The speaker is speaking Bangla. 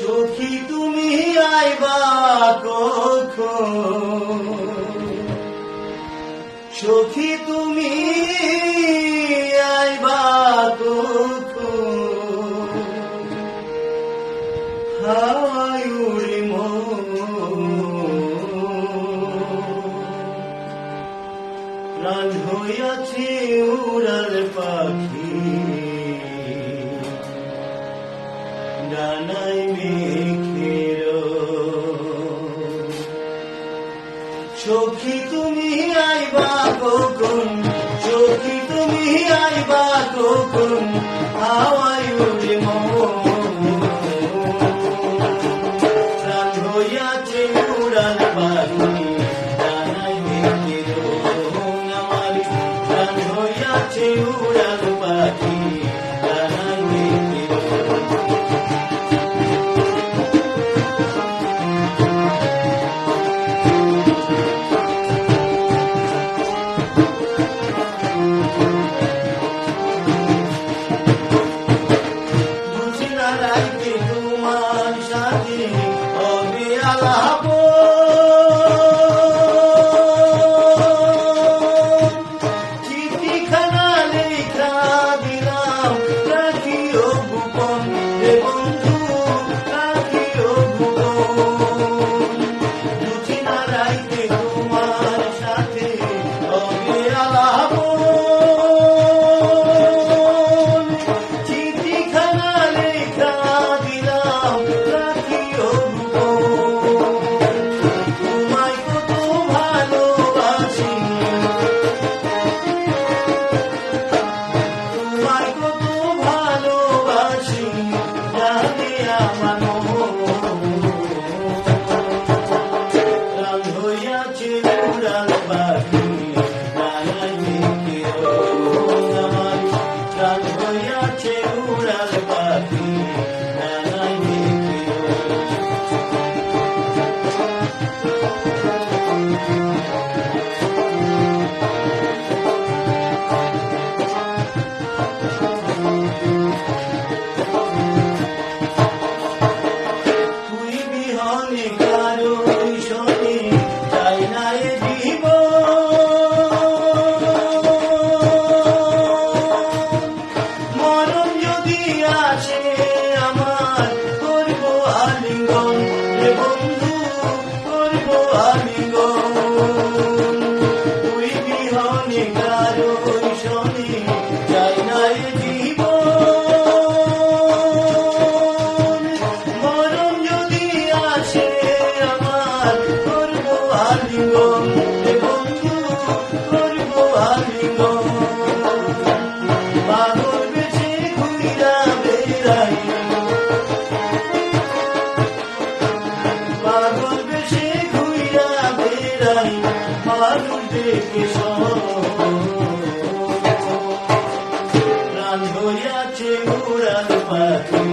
সখী তুমি আইবা কখন, সখী তুমি আইবা কখন, হাওয়ায় উড়ে প্রাণ হইয়াছে উড়াল পাখি, ডানায় মেঘের। সখী তুমি আইবা কখন, সখী তুমি আইবা কখন, হাওয়ায় উড়ে প্রাণ হইয়াছে উড়াল পাখি, ডানায় মেঘের। আমার প্রাণ হইয়াছে উড়াল পাখি, ডানায় মেঘের। রাইতে তোমার সাথে হবে আলাপ, চিঠিখানা লেখা দিলাম রাখিও গোপন, রে বন্ধু রাখিও গোপন। বুঝিনা রাইতে তোমার সাথে হবে আলাপ, উড়াল পাখি, ডানায় মেঘের। আমার প্রাণ হইয়াছে উড়াল পাখি, ডানায় মেঘের। তুই বিহনে কারো শোনে চাই না এ জীবন, মরণ যদি আসে আমার করব আলিঙ্গন, রে বন্ধু করব আলিঙ্গন। তুই বিহনে কারো শোনে চাই না এ জীবন, মরণ যদি আসে আমার করব আলিঙ্গন, রে বন্ধু করব আলিঙ্গন। পাগল বেশে ঘুইরা বেড়াই, পাগল বেশে ঘুইরা বেড়াই, মানুষ দেখে প্রাণ হইয়াছে উড়াল পাখি।